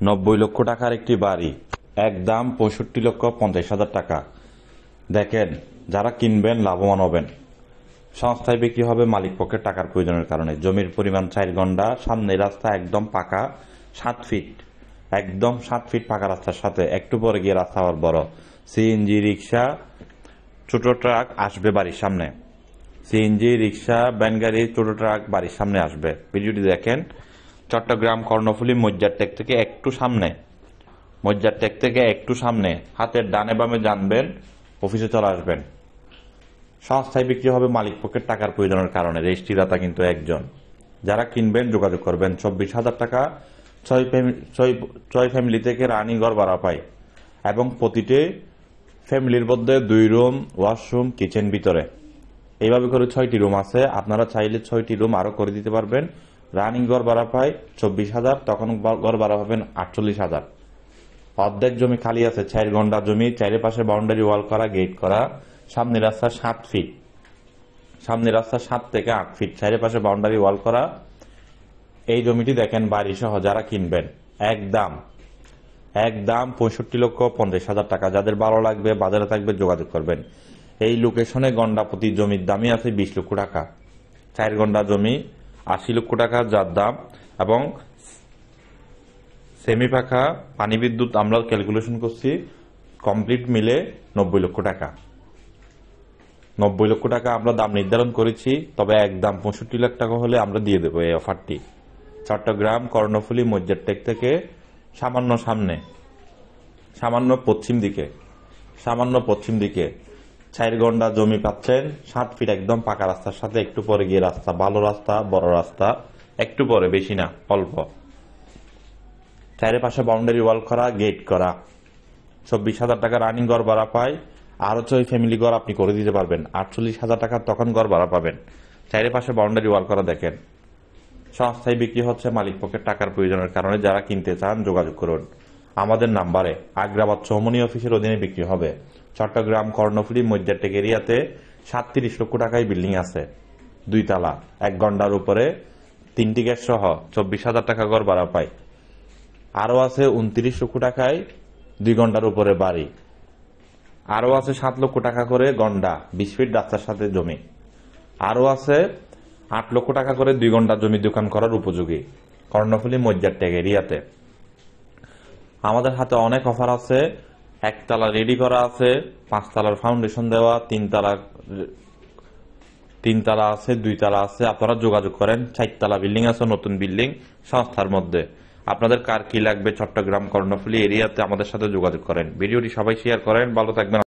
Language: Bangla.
90 লক্ষ টাকার একটি বাড়ি, একদম 65,50,000 টাকা। দেখেন, যারা কিনবেন লাভবান হবেন। সংস্থায় বিক্রি হবে মালিক পক্ষের টাকার প্রয়োজনের কারণে। জমির পরিমাণ 4 গন্ডা, সামনে রাস্তা একদম পাকা 7 ফিট, একদম 7 ফিট পাকা রাস্তার সাথে একটু পরে গিয়ে রাস্তা আবার বড়। সিএনজি রিক্সা, ছোট ট্রাক আসবে বাড়ির সামনে। সিএনজি রিক্সা, ভ্যান গাড়ি, ছোট ট্রাক বাড়ির সামনে আসবে। ভিডিওটি দেখেন। চট্টগ্রাম কর্ণফুলী মজ্জার টেক থেকে একটু সামনে, মজ্জার টেক থেকে একটু সামনে হাতের ডানে বামে জানবেন, অফিসে চলে আসবেন। সংস্থায় বিক্রি হবে মালিক পক্ষের টাকার প্রয়োজনের কারণে। রেজিস্ট্রিদাতা কিন্তু একজন। যারা কিনবেন যোগাযোগ করবেন। 24,000 টাকা 6 ফ্যামিলি থেকে রানিং ঘর ভাড়া পায় এবং প্রতিটি ফ্যামিলির মধ্যে 2 রুম, ওয়াশরুম, কিচেন ভিতরে। এইভাবে করে 6টি রুম আছে। আপনারা চাইলে 6টি রুম আরো করে দিতে পারবেন। রানিং ঘর ভাড়া পায় 24,000, তখন ঘর ভাড়া পাবেন 48,000। অর্ধেক জমি খালি আছে, 4 গন্ডা জমি, চারিপাশে বাউন্ডারি ওয়াল করা, গেট করা, সামনে রাস্তা 7 ফিট, সামনে রাস্তা 7 থেকে 8 ফিট, চারিপাশে বাউন্ডারি ওয়াল করা। এই জমিটি দেখেন বাড়ি সহ যারা কিনবেন, একদম 65,50,000 টাকা। যাদের ভালো লাগবে, বাজারে থাকবে, যোগাযোগ করবেন। এই লোকেশনে গন্ডা প্রতি জমির দামই আছে 20 লক্ষ টাকা। 4 গন্ডা জমি 80 লক্ষ টাকা যার দাম, এবং সেমি পাকা পানি বিদ্যুৎ আমরা ক্যালকুলেশন করছি কমপ্লিট মিলে 90 লক্ষ টাকা। 90 লক্ষ টাকা আমরা দাম নির্ধারণ করেছি, তবে একদম 65 লাখ টাকা হলে আমরা দিয়ে দেবো এই অফারটি। চট্টগ্রাম কর্ণফুলী মজ্জার টেক থেকে সামান্য সামনে, সামান্য পশ্চিম দিকে 4 গন্ডা জমি পাচ্ছেন 7 ফিট একদম পাকা রাস্তার সাথে। একটু পরে গিয়ে রাস্তা, ভালো রাস্তা, বড় রাস্তা, একটু পরে, বেশি না, অল্প। চারিপাশে বাউন্ডারি ওয়াল করা, গেট করা। 24,000 টাকা রানিং ঘর ভাড়া পায়। আরো 6 ফ্যামিলি ঘর আপনি করে দিতে পারবেন। 48,000 টাকা তখন ঘর ভাড়া পাবেন। চারিপাশে বাউন্ডারি ওয়াল করা। দেখেন, সংস্থায় বিক্রি হচ্ছে মালিক পক্ষের টাকার প্রয়োজনের কারণে। যারা কিনতে চান যোগাযোগ করুন আমাদের নাম্বারে। আগ্রাবাদ চৌমনি অফিসের অধীনে বিক্রি হবে। চট্টগ্রাম কর্ণফুলী মজ্জার টেক এরিয়াতে 37 লক্ষ টাকায় বিল্ডিং আছে, 2 তলা, 1 গন্ডার উপরে, 3টি গ্যাস সহ 24,000 টাকা ঘর ভাড়া পায়। আরো আছে 29 লক্ষ টাকায় 2 গন্ডার উপরে বাড়ি। আরো আছে 7 লক্ষ টাকা করে গন্ডা, 20 ফিট রাস্তার সাথে জমি। আরো আছে 8 লক্ষ টাকা করে 2 গন্ডা জমি দোকান করার উপযোগী কর্ণফুলী মজ্জার টেক এরিয়াতে। আমাদের হাতে অনেক অফার আছে। 1 তলা রেডি করা আছে, 5 তলার ফাউন্ডেশন দেওয়া, 3 তলা আছে, 2 তলা আছে। আপনারা যোগাযোগ করেন। 4 তলা বিল্ডিং আছে, নতুন বিল্ডিং সংস্থার মধ্যে। আপনাদের কার কি লাগবে চট্টগ্রাম কর্ণফুলী এরিয়াতে আমাদের সাথে যোগাযোগ করেন। ভিডিওটি সবাই শেয়ার করেন। ভালো থাকবেন।